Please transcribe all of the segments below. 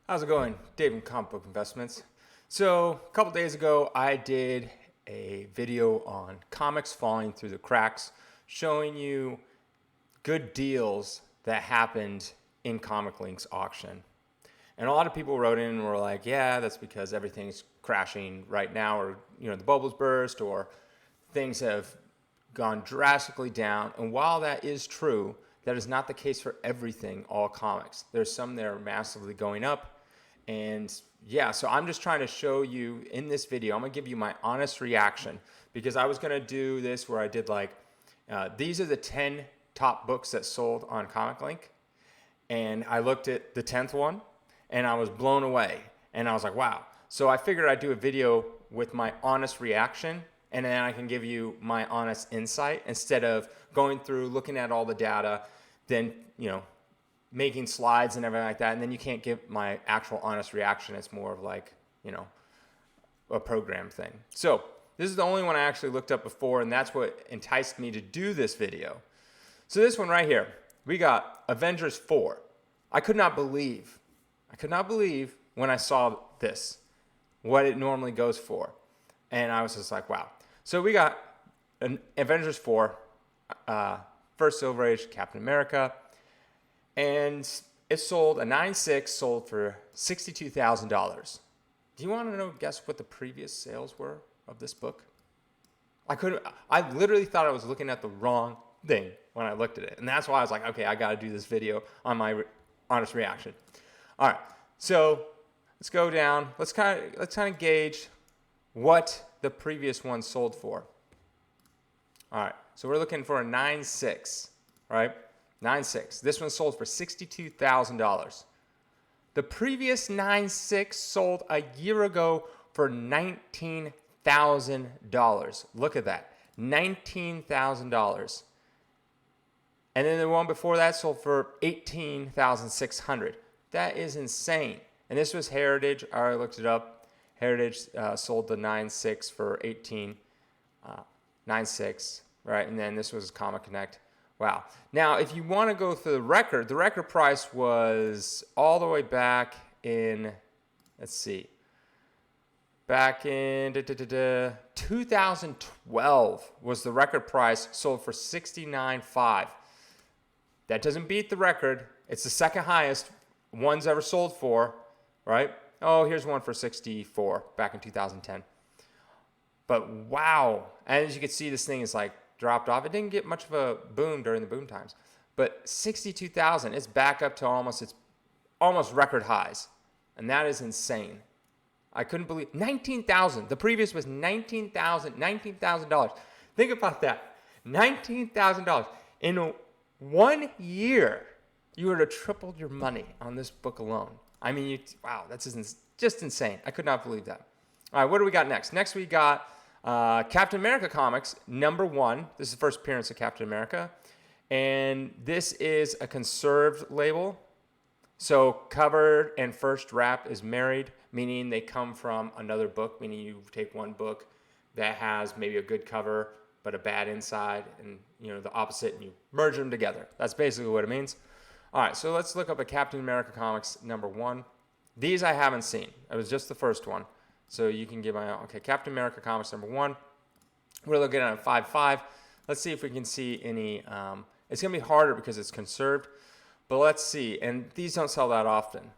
How's it going? Dave from Comic Book Investments. So, a couple days ago, I did a video on comics falling through the cracks, showing you good deals that happened in Comic Link's auction. And a lot of people wrote in and were like, yeah, that's because everything's crashing right now, or the bubbles burst, or things have gone drastically down. And while that is true, that is not the case for everything, all comics. There's some that are massively going up. And yeah, so I'm just trying to show you in this video, I'm gonna give you my honest reaction, because I was gonna do this where I did these are the 10 top books that sold on Comic Link. And I looked at the 10th one and I was blown away. And I was like, wow. So I figured I'd do a video with my honest reaction, and then I can give you my honest insight instead of going through, looking at all the data, then, making slides and everything like that. And then you can't give my actual honest reaction. It's more of a program thing. So this is the only one I actually looked up before, and that's what enticed me to do this video. So this one right here, we got Avengers 4. I could not believe when I saw this, what it normally goes for. And I was just like, wow. So we got an Avengers 4, first Silver Age Captain America. And it sold, a 9.6 sold for $62,000. Do you want to guess what the previous sales were of this book? I literally thought I was looking at the wrong thing when I looked at it. And that's why I was like, okay, I got to do this video on my honest reaction. All right, so let's go down. Let's kind of gauge what the previous one sold for. All right, so we're looking for a 9.6, right? 9.6. This one sold for $62,000. The previous 9.6 sold a year ago for $19,000. Look at that, $19,000. And then the one before that sold for $18,600. That is insane. And this was Heritage. I already looked it up. Heritage sold the 9.6 for 9.6, right? And then this was Comic Connect. Wow. Now, if you want to go through the record price was all the way back in, back in 2012 was the record price, sold for $69,500. That doesn't beat the record. It's the second highest one's ever sold for, right? Oh, here's one for $64 back in 2010. But wow. And as you can see, this thing is dropped off. It didn't get much of a boom during the boom times, but 62,000, it's back up to almost record highs. And that is insane. I couldn't believe 19,000. The previous was $19,000. Think about that. $19,000 in 1 year. You would have tripled your money on this book alone. I mean, wow, that's just insane. I could not believe that. All right, what do we got next? Next we got Captain America Comics, #1. This is the first appearance of Captain America. And this is a conserved label. So cover and first wrap is married, meaning they come from another book, meaning you take one book that has maybe a good cover but a bad inside, and the opposite, and you merge them together. That's basically what it means. All right, so let's look up a Captain America Comics #1. These I haven't seen. It was just the first one. So you can give my own. Okay, Captain America Comics #1. We're looking at a 5.5. Let's see if we can see any. It's going to be harder because it's conserved, but let's see. And these don't sell that often.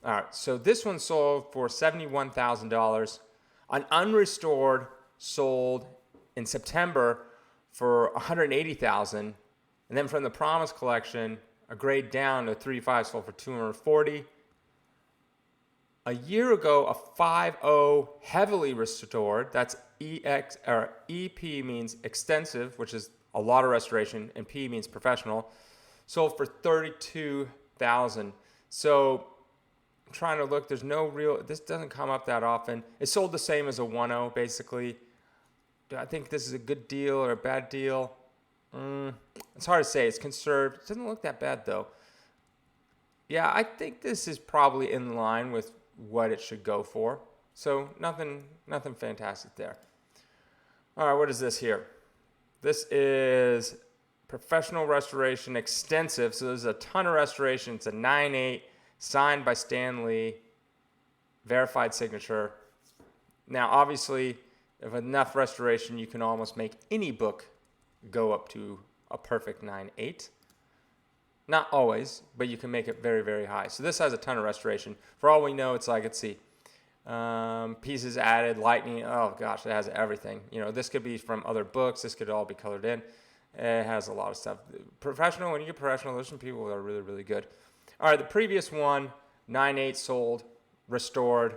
All right, so this one sold for $71,000. An unrestored sold in September for $180,000. And then from the Promise collection, a grade down to 3.5 sold for $240,000. A year ago, a 5.0 heavily restored, that's EX or EP means extensive, which is a lot of restoration, and P means professional, sold for $32,000. So I'm trying to look, there's no real, this doesn't come up that often. It sold the same as a 1.0 basically. Do I think this is a good deal or a bad deal? It's hard to say. It's conserved. It doesn't look that bad though. Yeah, I think this is probably in line with what it should go for. So nothing fantastic there. All right, what is this here? This is professional restoration extensive. So there's a ton of restoration. It's a 9.8 signed by Stan Lee, verified signature. Now, obviously, if enough restoration, you can almost make any book go up to a perfect 9.8. Not always, but you can make it very, very high. So this has a ton of restoration. For all we know, it's like, let's see, pieces added, lightning. Oh gosh, it has everything. This could be from other books. This could all be colored in. It has a lot of stuff. Professional, when you get professional, there's some people that are really, really good. All right, the previous one, 9.8 sold, restored,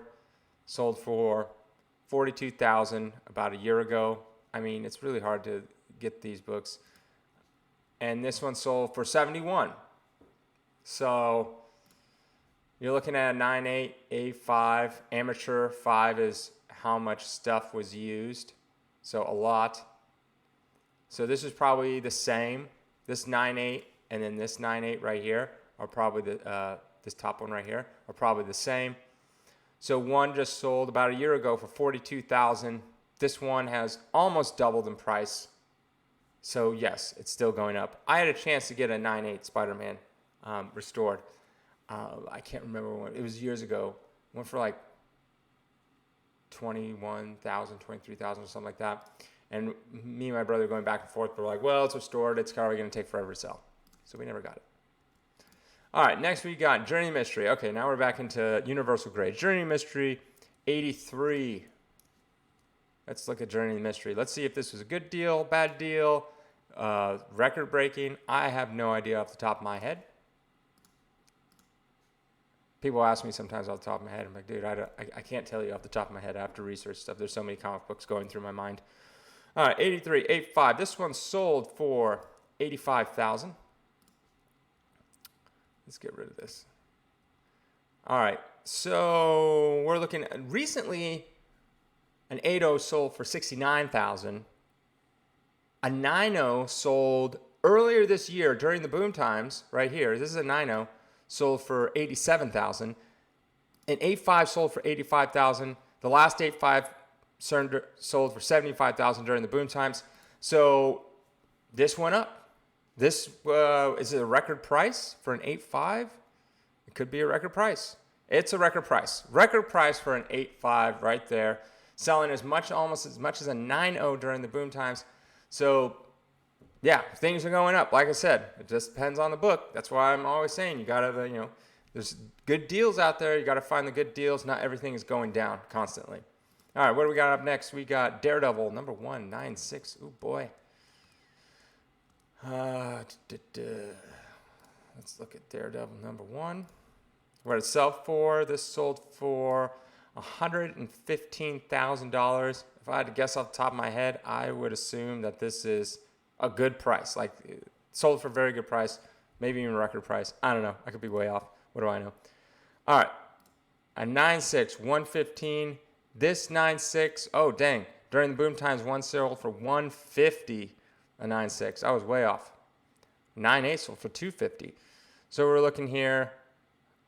sold for $42,000 about a year ago. I mean, it's really hard to get these books. And this one sold for $71,000. So you're looking at a 9.8, A5. Amateur 5 is how much stuff was used. So a lot. So this is probably the same. This 9.8 and then this 9.8 right here are probably this top one right here are probably the same. So one just sold about a year ago for $42,000. This one has almost doubled in price. So yes, it's still going up. I had a chance to get a 9.8 Spider-Man restored. I can't remember when. It was years ago. Went for like $21,000, $23,000 or something like that. And me and my brother going back and forth were like, well, it's restored. It's probably going to take forever to sell. So we never got it. All right, next we got Journey Mystery. Okay, now we're back into Universal Grade. Journey Mystery 83. Let's look at Journey Mystery. Let's see if this was a good deal, bad deal, record breaking. I have no idea off the top of my head. People ask me sometimes off the top of my head. I'm like, dude, I can't tell you off the top of my head. I have to research stuff. There's so many comic books going through my mind. All right, 83, 85. This one sold for $85,000. Let's get rid of this. All right, so we're looking at recently an 8.0 sold for $69,000. A 9.0 sold earlier this year during the boom times, right here. This is a 9.0, sold for $87,000. An 8.5 sold for $85,000. The last 8.5 sold for $75,000 during the boom times. So this went up. This is it a record price for an 8.5? It could be a record price. It's a record price. Record price for an 8.5 right there. Selling almost as much as a 9.0 during the boom times. So yeah, things are going up. Like I said, it just depends on the book. That's why I'm always saying you gotta, there's good deals out there. You gotta find the good deals. Not everything is going down constantly. All right, what do we got up next? We got Daredevil number 196. Oh boy. Let's look at Daredevil number 1. What did it sell for? This sold for $115,000. If I had to guess off the top of my head, I would assume that this is a good price. Like, sold for a very good price, maybe even record price. I don't know. I could be way off. What do I know? All right. A 9.6, 115. This 9.6, oh, dang. During the boom times, one sold for $150. A 9.6. I was way off. 9.8 sold for $250. So we're looking here.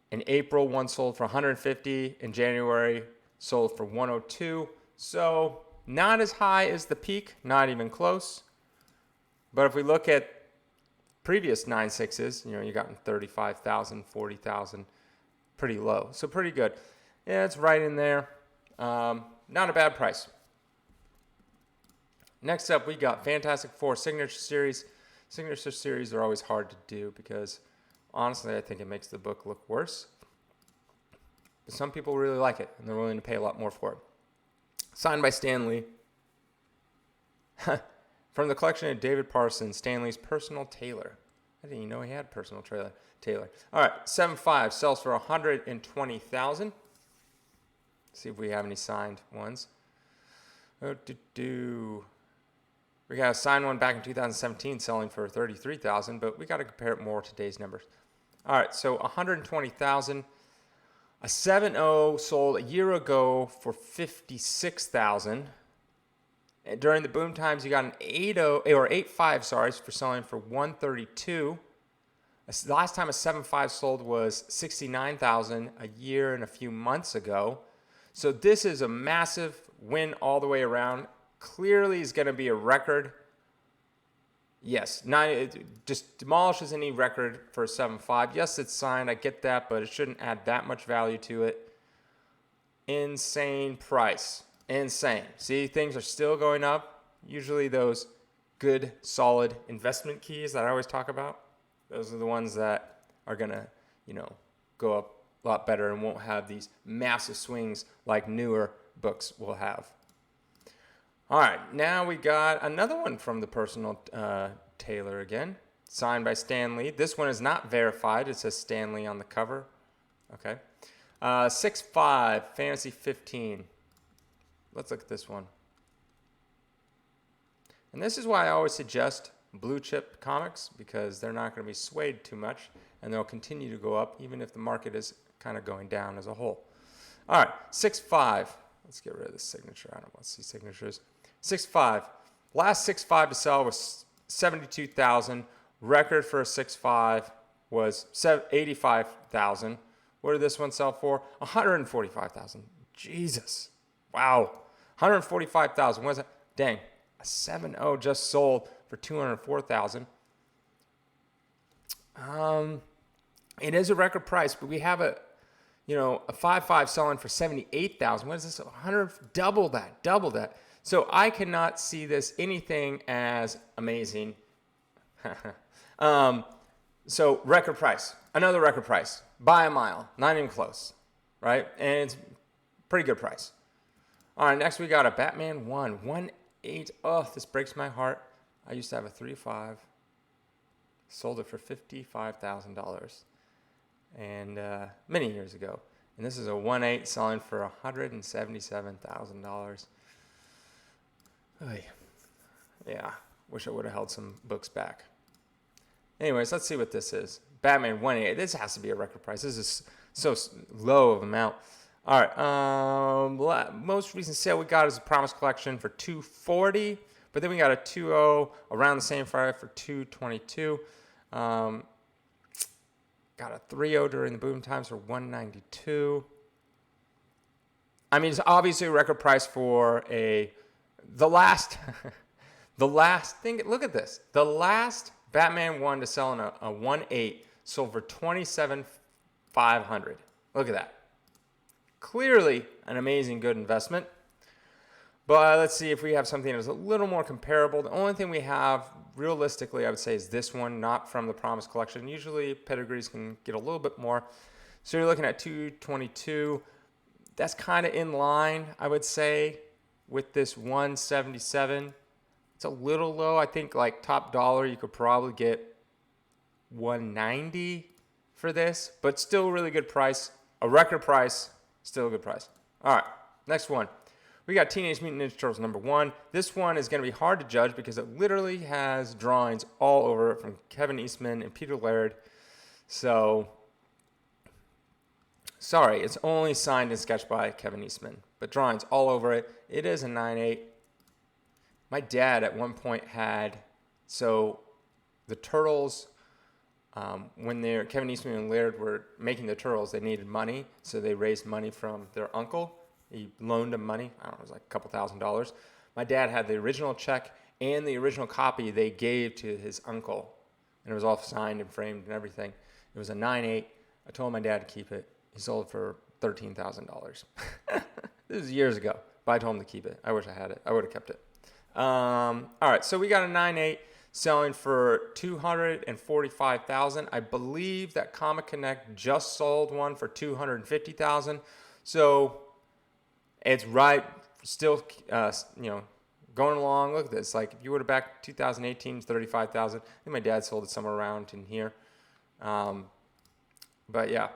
In April, one sold for $150. In January, sold for $102. So not as high as the peak, not even close. But if we look at previous 9.6s, you got $35,000, $40,000, pretty low. So pretty good. Yeah, it's right in there. Not a bad price. Next up, we got Fantastic Four Signature Series. Signature Series are always hard to do because, honestly, I think it makes the book look worse. But some people really like it, and they're willing to pay a lot more for it. Signed by Stan Lee. From the collection of David Parsons, Stan Lee's personal tailor. I didn't even know he had a personal tailor. All right, 7.5 sells for $120,000. See if we have any signed ones. We got a signed one back in 2017 selling for $33,000, but we got to compare it more to today's numbers. All right, so $120,000. A 7.0 sold a year ago for $56,000. During the boom times, you got an 8.5, for selling for $132,000. The last time a 7.5 sold was $69,000 a year and a few months ago. So this is a massive win all the way around. Clearly is going to be a record. Yes, it just demolishes any record for a 7.5. Yes, it's signed. I get that, but it shouldn't add that much value to it. Insane price. Insane. See, things are still going up. Usually those good, solid investment keys that I always talk about, those are the ones that are going to, go up a lot better and won't have these massive swings like newer books will have. All right, now we got another one from the personal Taylor again, signed by Stan Lee. This one is not verified. It says Stan Lee on the cover. Okay. 6.5, Fantasy 15. Let's look at this one. And this is why I always suggest blue chip comics, because they're not going to be swayed too much, and they'll continue to go up even if the market is kind of going down as a whole. All right, 6.5. Let's get rid of this signature. I don't want to see signatures. 6.5. Last 6.5 to sell was 72,000. Record for a 6.5 was 85,000. What did this one sell for? 145,000. Jesus. Wow. 145,000. What is that? Dang. A 7.0 just sold for 204,000. It is a record price, but we have a 5.5 selling for 78,000. What is this? 100, double that. So I cannot see this anything as amazing. So record price, another record price by a mile, not even close, right? And it's pretty good price. All right, next we got a Batman 1/8. Oh, this breaks my heart. I used to have a 3.5. Sold it for $55,000, and many years ago. And this is a 1/8 selling for $177,000. Yeah, wish I would have held some books back. Anyways, let's see what this is. Batman 1/8. This has to be a record price. This is so low of amount. All right. Most recent sale we got is a Promise Collection for $240, but then we got a 2.0 around the same Friday for $222. Got a 3.0 during the boom times for $192. I mean, it's obviously a record price for the last thing. Look at this. The last Batman 1 to sell in a 1/8 sold for $27,500. Look at that. Clearly an amazing, good investment. But let's see if we have something that's a little more comparable. The only thing we have, realistically, I would say, is this one, not from the Promise Collection. Usually pedigrees can get a little bit more. So you're looking at $222. That's kind of in line, I would say, with this $177. It's a little low. I think like top dollar, you could probably get $190 for this, but still really good price. A record price, still a good price. All right, next one. We got Teenage Mutant Ninja Turtles #1. This one is going to be hard to judge because it literally has drawings all over it from Kevin Eastman and Peter Laird. So, sorry, it's only signed and sketched by Kevin Eastman, but drawings all over it. It is a 9.8. My dad at one point had, so the Turtles, when Kevin Eastman and Laird were making the Turtles, they needed money, so they raised money from their uncle. He loaned him money. I don't know, it was like a couple $1,000s. My dad had the original check and the original copy they gave to his uncle, and it was all signed and framed and everything. It was a 9.8. I told my dad to keep it. He sold it for $13,000. This was years ago, but I told him to keep it. I wish I had it. I would have kept it. All right, so we got a 9.8 selling for $245,000. I believe that Comic Connect just sold one for $250,000. So it's right, still, going along. Look at this. Like if you would have back 2018, it's $35,000. I think my dad sold it somewhere around in here. But yeah,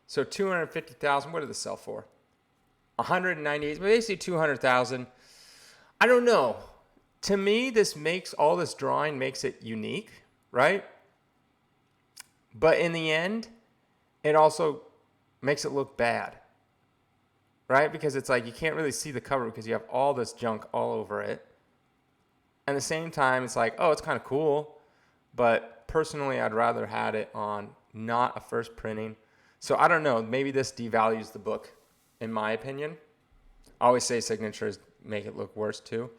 so $250,000. What did this sell for? $198,000, basically $200,000. I don't know. To me, this drawing makes it unique, right? But in the end, it also makes it look bad, right? Because it's like you can't really see the cover because you have all this junk all over it. At the same time, it's like, oh, it's kind of cool. But personally, I'd rather had it on not a first printing. So I don't know. Maybe this devalues the book, in my opinion. I always say signatures make it look worse too.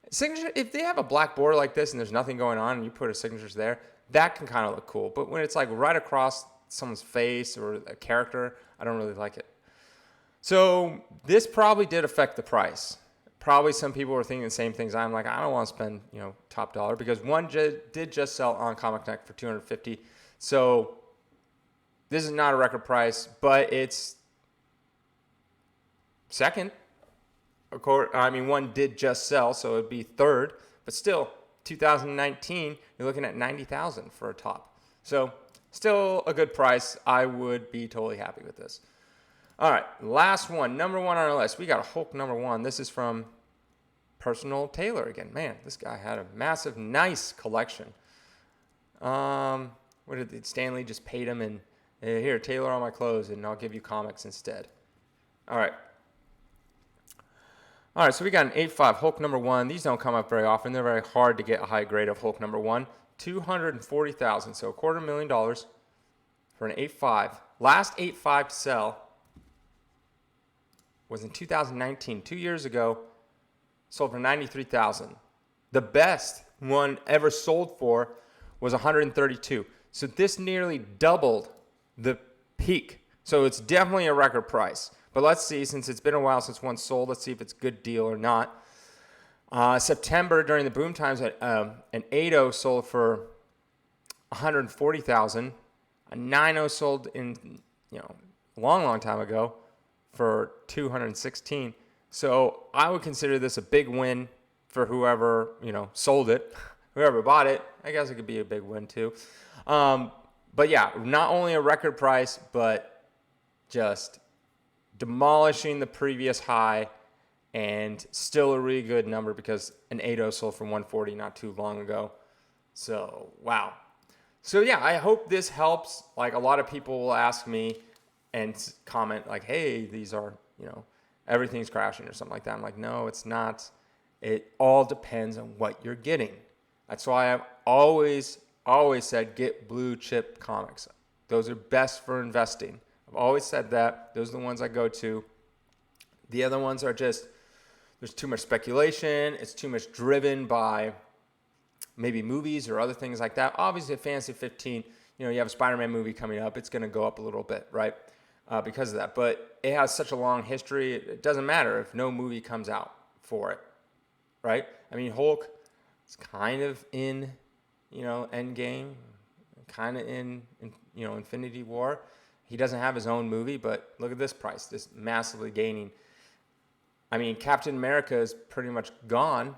Signature, if they have a black border like this and there's nothing going on and you put a signatures there, that can kind of look cool. But when it's like right across someone's face or a character, I don't really like it. So this probably did affect the price. Probably some people were thinking the same things. I'm like, I don't want to spend, top dollar, because one did just sell on Comic Connect for $250. So this is not a record price, but it's second. One did just sell, so it'd be third. But still, 2019, you're looking at $90,000 for a top. So still a good price. I would be totally happy with this. All right, last one, number one on our list. We got a Hulk number one. This is from Personal Taylor again. Man, this guy had a massive, nice collection. Stanley just paid him and here, tailor all my clothes and I'll give you comics instead. All right, so we got an 8.5 Hulk number one. These don't come up very often. They're very hard to get a high grade of Hulk number one. $240,000, so $250,000 for an 8.5. Last 8.5 to sell was in 2019, 2 years ago, sold for $93,000. The best one ever sold for was $132,000. So this nearly doubled the peak. So it's definitely a record price. But let's see, since it's been a while since one sold, let's see if it's a good deal or not. September, during the boom times, an 8.0 sold for $140,000. A 9.0 sold in, a long time ago for $216,000. So I would consider this a big win for whoever, sold it. Whoever bought it, I guess it could be a big win too. But yeah, not only a record price, but just demolishing the previous high, and still a really good number because an 8.0 sold for $140 not too long ago. So, wow. So yeah, I hope this helps. Like, a lot of people will ask me and comment like, hey, these are, everything's crashing or something like that. I'm like, no, it's not. It all depends on what you're getting. That's why I've always said get blue chip comics. Those are best for investing. I've always said that. Those are the ones I go to. The other ones are just, there's too much speculation. It's too much driven by maybe movies or other things like that. Obviously, at Fantasy 15, you have a Spider-Man movie coming up. It's going to go up a little bit, right? Because of that. But it has such a long history. It doesn't matter if no movie comes out for it, right? Hulk is kind of in, Endgame, kind of in, Infinity War. He doesn't have his own movie, but look at this price, this massively gaining. Captain America is pretty much gone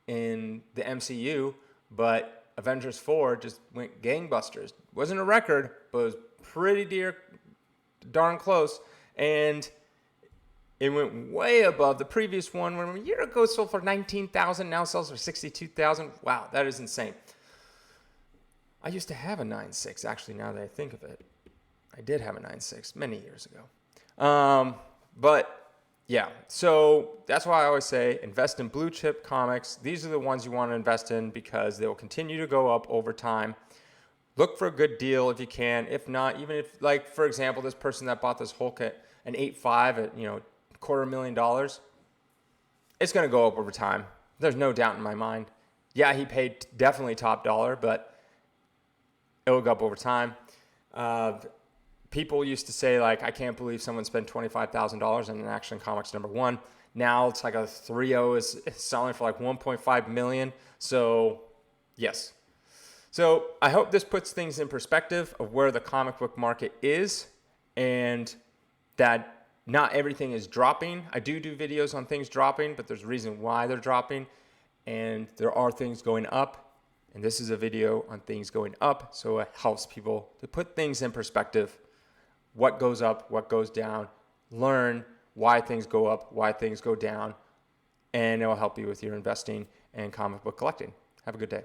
in the MCU, but Avengers 4 just went gangbusters. Wasn't a record, but it was pretty darn close, and it went way above the previous one. When a year ago it sold for $19,000, now it sells for $62,000. Wow, that is insane. I used to have a 9.6, actually, now that I think of it. I did have a 9.6 many years ago. But yeah, so that's why I always say invest in blue chip comics. These are the ones you want to invest in because they will continue to go up over time. Look for a good deal if you can. If not, even if, like, for example, this person that bought this Hulk at an 8.5 at, $250,000, it's going to go up over time. There's no doubt in my mind. Yeah, he paid definitely top dollar, but it will go up over time. People used to say, like, I can't believe someone spent $25,000 on an Action Comics number one. Now it's like a 3.0 is selling for like $1.5 million. So, yes. So I hope this puts things in perspective of where the comic book market is, and that not everything is dropping. I do videos on things dropping, but there's a reason why they're dropping, and there are things going up. And this is a video on things going up, so it helps people to put things in perspective. What goes up, what goes down, learn why things go up, why things go down, and it will help you with your investing and comic book collecting. Have a good day.